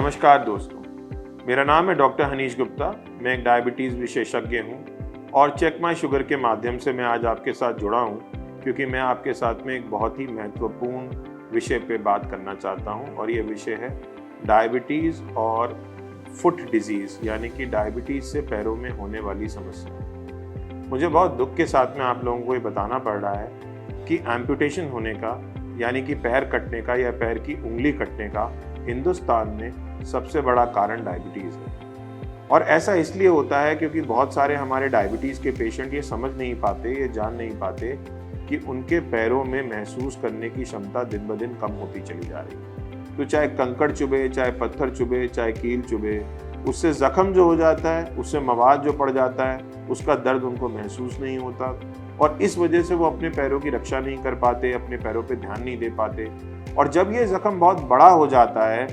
नमस्कार दोस्तों, मेरा नाम है डॉक्टर हनीश गुप्ता। मैं एक डायबिटीज़ विशेषज्ञ हूं और चेक माई शुगर के माध्यम से मैं आज आपके साथ जुड़ा हूं क्योंकि मैं आपके साथ में एक बहुत ही महत्वपूर्ण विषय पे बात करना चाहता हूं और ये विषय है डायबिटीज़ और फुट डिजीज़, यानी कि डायबिटीज़ से पैरों में होने वाली समस्या। मुझे बहुत दुख के साथ में आप लोगों को ये बताना पड़ रहा है कि एम्पुटेशन होने का, यानी कि पैर कटने का या पैर की उंगली कटने का हिंदुस्तान में सबसे बड़ा कारण डायबिटीज़ है। और ऐसा इसलिए होता है क्योंकि बहुत सारे हमारे डायबिटीज़ के पेशेंट ये समझ नहीं पाते, ये जान नहीं पाते कि उनके पैरों में महसूस करने की क्षमता दिन ब दिन कम होती चली जा रही है। तो चाहे कंकड़ चुभे, चाहे पत्थर चुभे, चाहे कील चुभे, उससे जख्म जो हो जाता है, उससे मवाद जो पड़ जाता है, उसका दर्द उनको महसूस नहीं होता और इस वजह से वो अपने पैरों की रक्षा नहीं कर पाते, अपने पैरों पे ध्यान नहीं दे पाते। और जब ये जख्म बहुत बड़ा हो जाता है,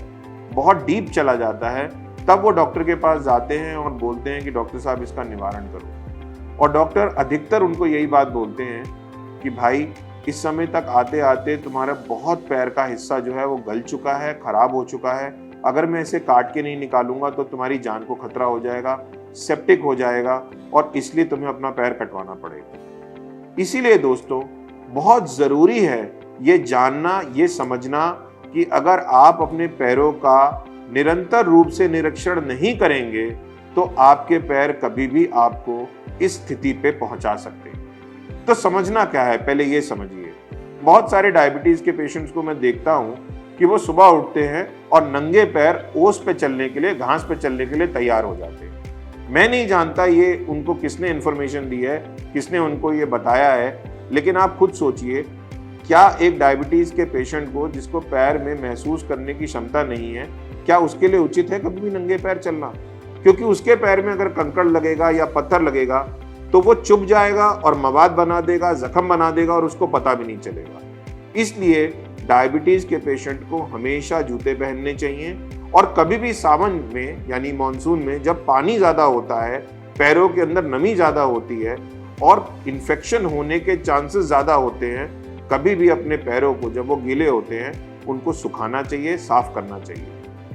बहुत डीप चला जाता है, तब वो डॉक्टर के पास जाते हैं और बोलते हैं कि डॉक्टर साहब इसका निवारण करो। और डॉक्टर अधिकतर उनको यही बात बोलते हैं कि भाई इस समय तक आते आते तुम्हारा बहुत पैर का हिस्सा जो है वो गल चुका है, खराब हो चुका है। अगर मैं इसे काट के नहीं निकालूंगा तो तुम्हारी जान को खतरा हो जाएगा, सेप्टिक हो जाएगा और इसलिए तुम्हें अपना पैर कटवाना पड़ेगा। इसीलिए दोस्तों बहुत ज़रूरी है ये जानना, ये समझना कि अगर आप अपने पैरों का निरंतर रूप से निरीक्षण नहीं करेंगे तो आपके पैर कभी भी आपको इस स्थिति पे पहुंचा सकते हैं। तो समझना क्या है, पहले ये समझिए। बहुत सारे डायबिटीज़ के पेशेंट्स को मैं देखता हूँ कि वो सुबह उठते हैं और नंगे पैर ओस पे चलने के लिए, घास पे चलने के लिए तैयार हो जाते हैं। मैं नहीं जानता ये उनको किसने इन्फॉर्मेशन दी है, किसने उनको ये बताया है, लेकिन आप खुद सोचिए, क्या एक डायबिटीज़ के पेशेंट को जिसको पैर में महसूस करने की क्षमता नहीं है, क्या उसके लिए उचित है कभी भी नंगे पैर चलना? क्योंकि उसके पैर में अगर कंकड़ लगेगा या पत्थर लगेगा तो वो चुभ जाएगा और मवाद बना देगा, जख्म बना देगा और उसको पता भी नहीं चलेगा। इसलिए डायबिटीज़ के पेशेंट को हमेशा जूते पहनने चाहिए और कभी भी सावन में यानी मानसून में जब पानी ज़्यादा होता है, पैरों के अंदर नमी ज़्यादा होती है और इन्फेक्शन होने के चांसेस ज़्यादा होते हैं, कभी भी अपने पैरों को जब वो गीले होते हैं उनको सुखाना चाहिए, साफ करना चाहिए।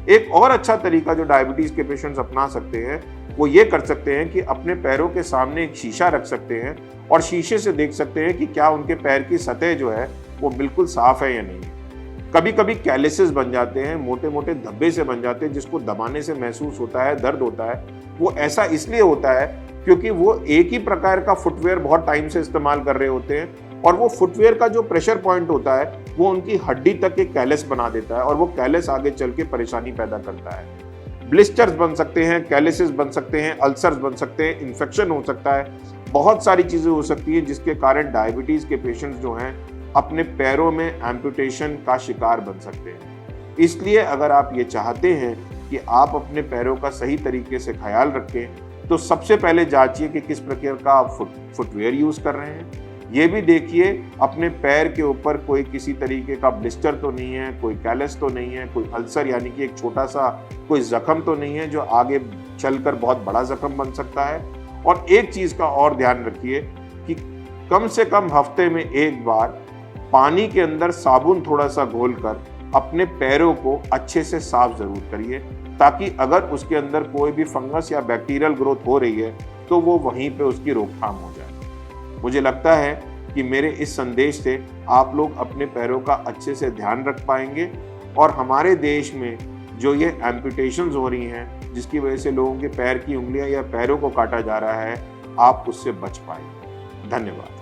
एक और अच्छा तरीका जो डायबिटीज़ के पेशेंट्स अपना सकते हैं वो ये कर सकते हैं कि अपने पैरों के सामने एक शीशा रख सकते हैं और शीशे से देख सकते हैं कि क्या उनके पैर की सतह जो है वो बिल्कुल साफ है या नहीं है। कभी कभी कैलिसेस बन जाते हैं, मोटे मोटे धब्बे से बन जाते हैं जिसको दबाने से महसूस होता है, दर्द होता है। वो ऐसा इसलिए होता है क्योंकि वो एक ही प्रकार का फुटवेयर बहुत टाइम से इस्तेमाल कर रहे होते हैं और वो फुटवेयर का जो प्रेशर पॉइंट होता है वो उनकी हड्डी तक एक कैलस बना देता है और वो कैलस आगे चल के परेशानी पैदा करता है। ब्लिस्टर्स बन सकते हैं, कैलिसेस बन सकते हैं, अल्सर्स बन सकते हैं, इन्फेक्शन हो सकता है, बहुत सारी चीज़ें हो सकती है जिसके कारण डायबिटीज़ के पेशेंट्स जो हैं अपने पैरों में एम्पुटेशन का शिकार बन सकते हैं। इसलिए अगर आप ये चाहते हैं कि आप अपने पैरों का सही तरीके से ख्याल रखें तो सबसे पहले जांचिए कि किस प्रकार का आप फुटवेयर यूज़ कर रहे हैं। ये भी देखिए अपने पैर के ऊपर कोई किसी तरीके का ब्लिस्टर तो नहीं है, कोई कैलस तो नहीं है, कोई अल्सर यानी कि एक छोटा सा कोई जख्म तो नहीं है जो आगे चलकर बहुत बड़ा जख्म बन सकता है। और एक चीज़ का और ध्यान रखिए कि कम से कम हफ्ते में एक बार पानी के अंदर साबुन थोड़ा सा घोलकर अपने पैरों को अच्छे से साफ जरूर करिए ताकि अगर उसके अंदर कोई भी फंगस या बैक्टीरियल ग्रोथ हो रही है तो वो वहीं पे उसकी रोकथाम हो जाए। मुझे लगता है कि मेरे इस संदेश से आप लोग अपने पैरों का अच्छे से ध्यान रख पाएंगे और हमारे देश में जो ये एम्पुटेशंस हो रही हैं जिसकी वजह से लोगों के पैर की उंगलियां या पैरों को काटा जा रहा है, आप उससे बच पाएंगे। धन्यवाद।